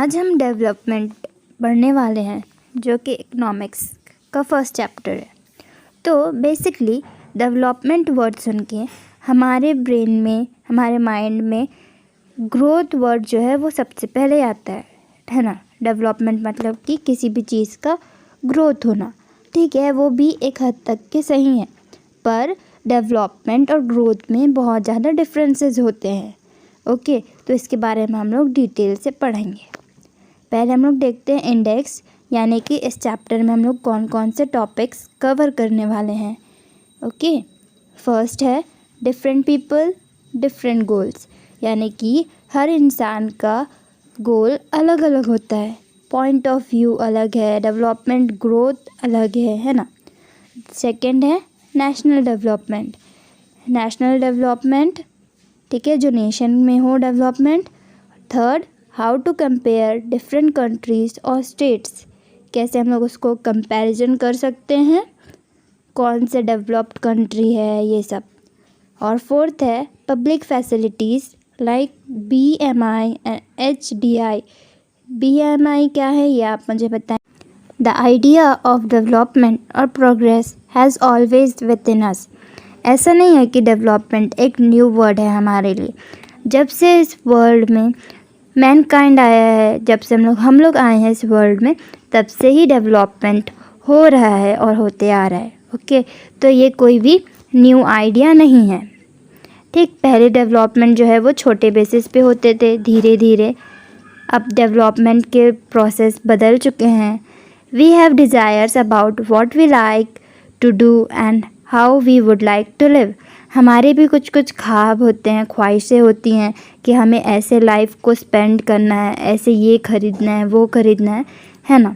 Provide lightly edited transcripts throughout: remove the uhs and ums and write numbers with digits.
आज हम डेवलपमेंट पढ़ने वाले हैं जो कि इकोनॉमिक्स का फर्स्ट चैप्टर है। तो बेसिकली डेवलपमेंट वर्ड सुन के हमारे ब्रेन में, हमारे माइंड में ग्रोथ वर्ड जो है वो सबसे पहले आता है ना। डेवलपमेंट मतलब कि किसी भी चीज़ का ग्रोथ होना, ठीक है, वो भी एक हद तक के सही है, पर डेवलपमेंट और ग्रोथ में बहुत ज़्यादा डिफरेंसेस होते हैं। ओके, तो इसके बारे में हम लोग डिटेल से पढ़ेंगे। पहले हम लोग देखते हैं इंडेक्स, यानी कि इस चैप्टर में हम लोग कौन कौन से टॉपिक्स कवर करने वाले हैं। ओके, फर्स्ट है डिफरेंट पीपल डिफरेंट गोल्स, यानी कि हर इंसान का गोल अलग अलग होता है, पॉइंट ऑफ व्यू अलग है, डेवलपमेंट ग्रोथ अलग है ना। सेकंड है नेशनल डेवलपमेंट, ठीक है, जो नेशन में हो development. Third, how to compare different countries और स्टेट्स, कैसे हम लोग उसको कंपैरिजन कर सकते हैं, कौन से डेवलप्ड कंट्री है, ये सब। और फोर्थ है public facilities like BMI and HDI। BMI क्या है ये आप मुझे बताएं। द आइडिया ऑफ डेवलपमेंट और progress has always within us. ऐसा नहीं है कि डेवलपमेंट एक न्यू वर्ड है हमारे लिए। जब से इस वर्ल्ड में मैनकाइंड आया है, जब से हम लोग आए हैं इस वर्ल्ड में, तब से ही डेवलपमेंट हो रहा है और होते आ रहा है। ओके, तो ये कोई भी न्यू आइडिया नहीं है। ठीक, पहले डेवलपमेंट जो है वो छोटे बेसिस पे होते थे, धीरे धीरे अब डेवलपमेंट के प्रोसेस बदल चुके हैं। We have desires about what we like to do and how we would like to live. हमारे भी कुछ कुछ ख्वाब होते हैं, ख्वाहिशें होती हैं कि हमें ऐसे लाइफ को स्पेंड करना है, ऐसे ये ख़रीदना है, वो ख़रीदना है ना।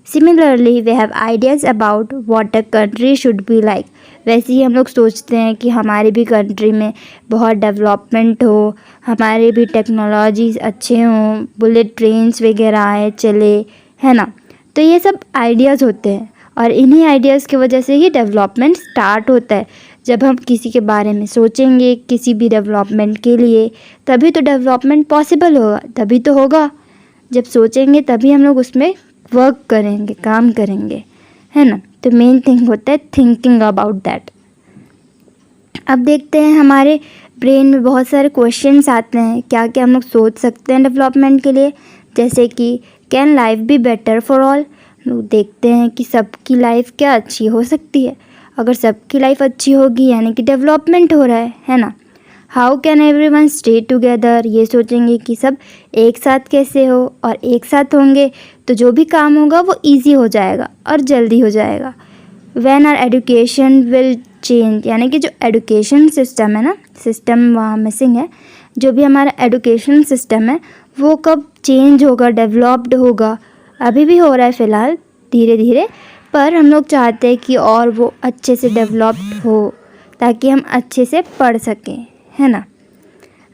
Similarly we have ideas about what a country should be like. वैसे ही हम लोग सोचते हैं कि हमारी भी कंट्री में बहुत डेवलपमेंट हो, हमारे भी टेक्नोलॉजीज़ अच्छे हों, बुलेट ट्रेन्स वगैरह आए चले, है ना। तो ये सब आइडियाज़ होते हैं और इन्हीं आइडियाज़ की वजह से ही डेवलपमेंट स्टार्ट होता है। जब हम किसी के बारे में सोचेंगे, किसी भी डेवलपमेंट के लिए, तभी तो डेवलपमेंट पॉसिबल होगा, तभी तो होगा। जब सोचेंगे तभी हम लोग उसमें वर्क करेंगे, काम करेंगे, है ना। तो मेन थिंग होता है थिंकिंग अबाउट दैट। अब देखते हैं हमारे ब्रेन में बहुत सारे क्वेश्चंस आते हैं, क्या क्या हम लोग सोच सकते हैं डेवलपमेंट के लिए। जैसे कि can life be better for all. लोग देखते हैं कि सबकी लाइफ क्या अच्छी हो सकती है। अगर सबकी लाइफ अच्छी होगी यानी कि डेवलपमेंट हो रहा है ना। How can everyone stay together. ये सोचेंगे कि सब एक साथ कैसे हो, और एक साथ होंगे तो जो भी काम होगा वो इजी हो जाएगा और जल्दी हो जाएगा। When our education will change, यानी कि जो एजुकेशन सिस्टम है ना, सिस्टम वहाँ मिसिंग है, जो भी हमारा एजुकेशन सिस्टम है वो कब चेंज होगा, डेवलप्ड होगा। अभी भी हो रहा है फ़िलहाल धीरे धीरे, पर हम लोग चाहते हैं कि और वो अच्छे से डेवलप्ड हो ताकि हम अच्छे से पढ़ सकें, है ना।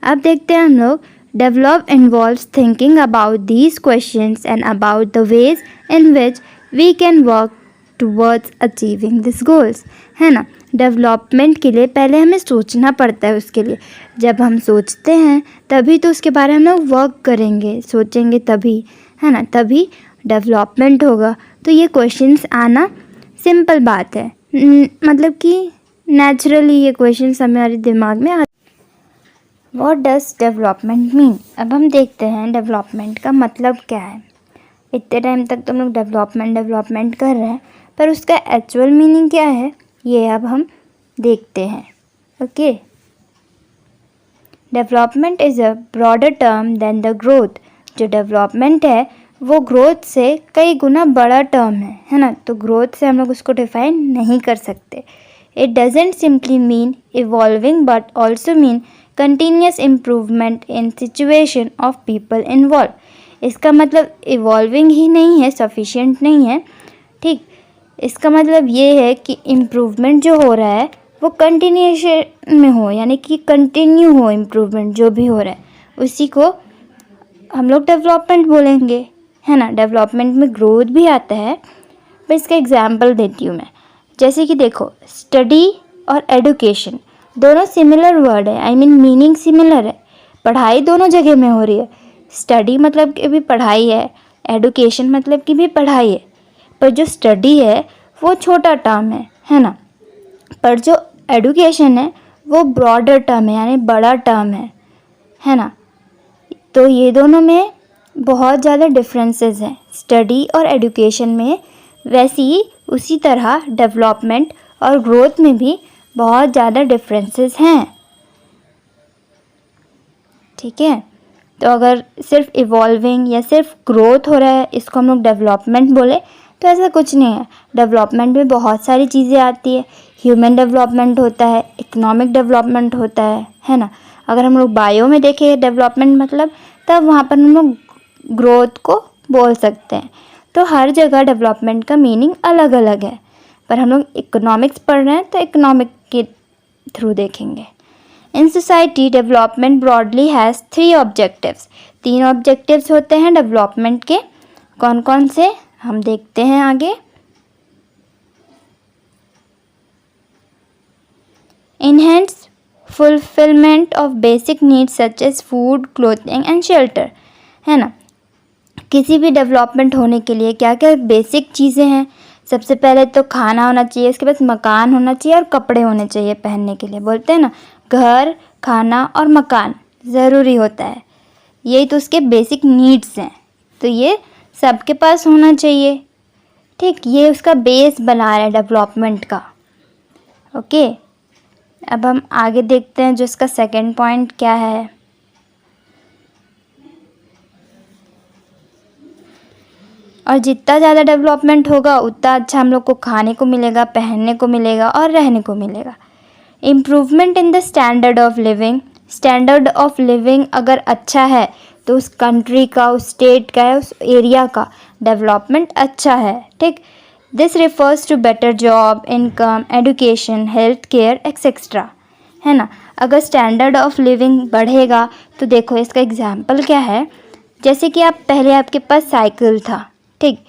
अब देखते हैं हम लोग develop involves thinking about these questions and about the ways in which we can work towards achieving this goals, है ना। डेवलपमेंट के लिए पहले हमें सोचना पड़ता है। उसके लिए जब हम सोचते हैं तभी तो उसके बारे में हम लोग वर्क करेंगे, सोचेंगे तभी, है ना, तभी डेवलपमेंट होगा। तो ये क्वेश्चंस आना सिंपल बात है, मतलब कि नेचुरली ये क्वेश्चंस हमारे दिमाग में आ। What does development mean. अब हम देखते हैं डेवलपमेंट का मतलब क्या है। इतने टाइम तक तो हम लोग डेवलपमेंट कर रहे हैं, पर उसका एक्चुअल मीनिंग क्या है ये अब हम देखते हैं। Okay, development is a broader term than the growth. जो डेवलपमेंट है वो ग्रोथ से कई गुना बड़ा टर्म है ना। तो ग्रोथ से हम लोग उसको डिफाइन नहीं कर सकते। It doesn't simply mean evolving but also mean continuous improvement in situation of people involve. इसका मतलब इवॉल्विंग ही नहीं है, सफिशिएंट नहीं है, ठीक। इसका मतलब ये है कि इम्प्रूवमेंट जो हो रहा है वो कंटिन्यूएशन में हो, यानी कि कंटिन्यू हो इम्प्रूवमेंट जो भी हो रहा है, उसी को हम लोग डेवलपमेंट बोलेंगे, है ना। डेवलपमेंट में ग्रोथ भी आता है, पर इसका एग्जांपल देती हूँ मैं। जैसे कि देखो, स्टडी और एडुकेशन दोनों सिमिलर वर्ड है, आई मीन मीनिंग सिमिलर है, पढ़ाई दोनों जगह में हो रही है। स्टडी मतलब कि भी पढ़ाई है, एडुकेशन मतलब कि भी पढ़ाई है, पर जो स्टडी है वो छोटा टर्म है ना, पर जो एडुकेशन है वो ब्रॉडर टर्म है, यानी बड़ा टर्म है ना। तो ये दोनों में बहुत ज़्यादा डिफरेंसेस हैं स्टडी और एडुकेशन में। वैसे ही उसी तरह डेवलपमेंट और ग्रोथ में भी बहुत ज़्यादा डिफरेंसेस हैं, ठीक है। तो अगर सिर्फ इवॉल्विंग या सिर्फ ग्रोथ हो रहा है इसको हम लोग डेवलपमेंट बोले तो ऐसा कुछ नहीं है। डेवलपमेंट में बहुत सारी चीज़ें आती है, ह्यूमन डेवलपमेंट होता है, इकोनॉमिक डेवलपमेंट होता है ना। अगर हम लोग बायो में देखें डेवलपमेंट मतलब, तब वहाँ पर हम लोग ग्रोथ को बोल सकते हैं। तो हर जगह डेवलपमेंट का मीनिंग अलग अलग है, पर हम लोग इकोनॉमिक्स पढ़ रहे हैं तो इकोनॉमिक के थ्रू देखेंगे। In society development broadly has 3 objectives. 3 objectives होते हैं डेवलपमेंट के। कौन कौन से हम देखते हैं आगे। Enhance fulfilment of basic needs such as food, clothing and shelter, है ना। किसी भी डेवलपमेंट होने के लिए क्या क्या बेसिक चीज़ें हैं। सबसे पहले तो खाना होना चाहिए, उसके बाद मकान होना चाहिए और कपड़े होने चाहिए पहनने के लिए। बोलते हैं ना, घर, खाना और मकान ज़रूरी होता है, यही तो उसके बेसिक नीड्स हैं, तो ये सबके पास होना चाहिए, ठीक। ये उसका बेस बना रहा है डेवलपमेंट का, ओके। अब हम आगे देखते हैं जो इसका सेकंड पॉइंट क्या है। और जितना ज़्यादा डेवलपमेंट होगा उतना अच्छा हम लोग को खाने को मिलेगा, पहनने को मिलेगा और रहने को मिलेगा। Improvement in the standard of living. Standard of living अगर अच्छा है तो उस कंट्री का, उस स्टेट का, उस एरिया का डेवलपमेंट अच्छा है, ठीक। This refers to better job, income, education, health care etcetera, है ना। अगर स्टैंडर्ड ऑफ लिविंग बढ़ेगा तो देखो इसका एग्जाम्पल क्या है। जैसे कि आप पहले आपके पास साइकिल था, ठीक,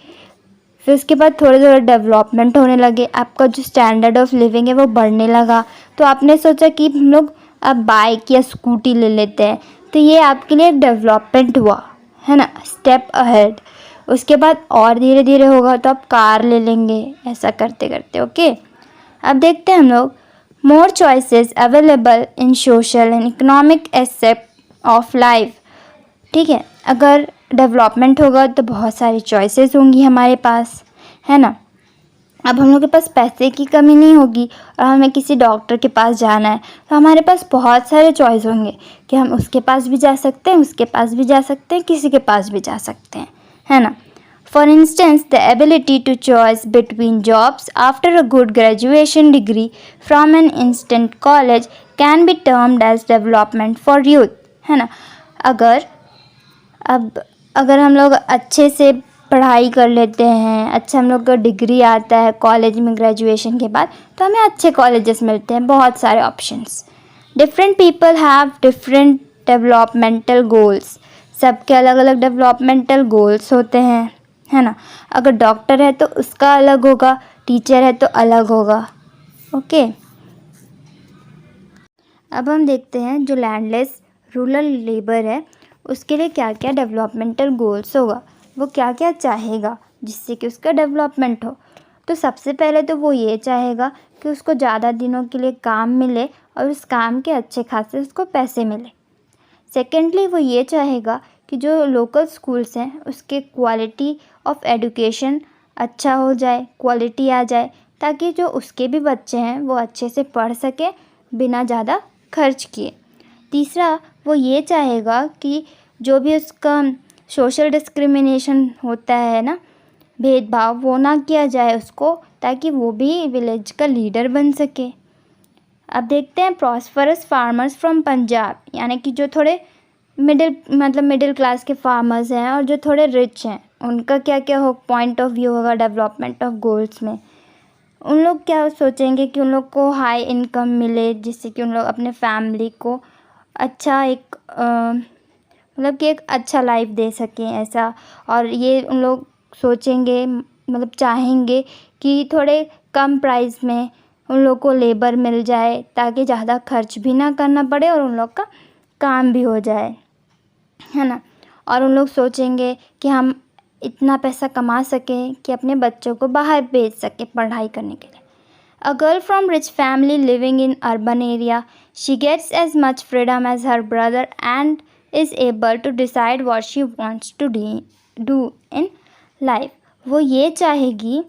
फिर उसके बाद थोड़े थोड़े डेवलपमेंट होने लगे, आपका जो स्टैंडर्ड ऑफ लिविंग है वो बढ़ने लगा, तो आपने सोचा कि हम लोग अब बाइक या स्कूटी ले लेते हैं, तो ये आपके लिए डेवलपमेंट हुआ, है ना, स्टेप अहेड। उसके बाद और धीरे धीरे होगा तो आप कार ले लेंगे, ऐसा करते करते, ओके। अब देखते हैं हम लोग मोर choices available in social and economic aspect of life, ठीक है। अगर डेवलपमेंट होगा तो बहुत सारी चॉइसेस होंगी हमारे पास, है ना। अब हम लोग के पास पैसे की कमी नहीं होगी और हमें किसी डॉक्टर के पास जाना है तो हमारे पास बहुत सारे चॉइस होंगे कि हम उसके पास भी जा सकते हैं, उसके पास भी जा सकते हैं, किसी के पास भी जा सकते हैं, है ना। For instance the ability to choice between jobs after a good graduation degree from an instant college can be termed as development for youth, है ना। अगर हम लोग अच्छे से पढ़ाई कर लेते हैं, अच्छा हम लोग का डिग्री आता है कॉलेज में ग्रेजुएशन के बाद, तो हमें अच्छे कॉलेजेस मिलते हैं, बहुत सारे options. Different people have different developmental goals. सबके अलग अलग डेवलपमेंटल गोल्स होते हैं, है ना। अगर डॉक्टर है तो उसका अलग होगा, टीचर है तो अलग होगा, ओके। अब हम देखते हैं जो लैंडलेस रूरल लेबर है उसके लिए क्या क्या डेवलपमेंटल गोल्स होगा, वो क्या क्या चाहेगा जिससे कि उसका डेवलपमेंट हो। तो सबसे पहले तो वो ये चाहेगा कि उसको ज़्यादा दिनों के लिए काम मिले और उस काम के अच्छे खासे उसको पैसे मिले। सेकेंडली वो ये चाहेगा कि जो लोकल स्कूल्स हैं उसके क्वालिटी ऑफ एडुकेशन अच्छा हो जाए, क्वालिटी आ जाए, ताकि जो उसके भी बच्चे हैं वो अच्छे से पढ़ सकें बिना ज़्यादा खर्च किए। तीसरा वो ये चाहेगा कि जो भी उसका सोशल डिस्क्रिमिनेशन होता है ना, भेदभाव, वो ना किया जाए उसको, ताकि वो भी विलेज का लीडर बन सके। अब देखते हैं प्रॉस्परस फार्मर्स फ्रॉम पंजाब, यानी कि जो थोड़े मिडिल क्लास के फार्मर्स हैं और जो थोड़े रिच हैं, उनका क्या क्या हो पॉइंट ऑफ व्यू होगा डेवलपमेंट ऑफ गोल्स में। उन लोग क्या सोचेंगे कि उन लोग को हाई इनकम मिले, जिससे कि उन लोग अपने फैमिली को अच्छा एक मतलब कि एक अच्छा लाइफ दे सकें ऐसा। और ये उन लोग सोचेंगे, मतलब चाहेंगे कि थोड़े कम प्राइस में उन लोग को लेबर मिल जाए, ताकि ज़्यादा खर्च भी ना करना पड़े और उन लोग का काम भी हो जाए, है ना। और उन लोग सोचेंगे कि हम इतना पैसा कमा सकें कि अपने बच्चों को बाहर भेज सकें पढ़ाई करने के लिए. A girl from rich family living in urban area, she gets as much freedom as her brother and is able to decide what she wants to do in life. वो ये चाहेगी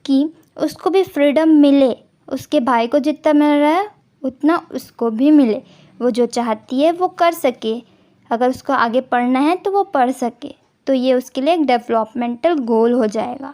कि उसको भी फ्रीडम मिले, उसके भाई को जितना मिल रहा है उतना उसको भी मिले. वो जो चाहती है वो कर सके, अगर उसको आगे पढ़ना है तो वो पढ़ सके. तो ये उसके लिए एक डेवलपमेंटल गोल हो जाएगा.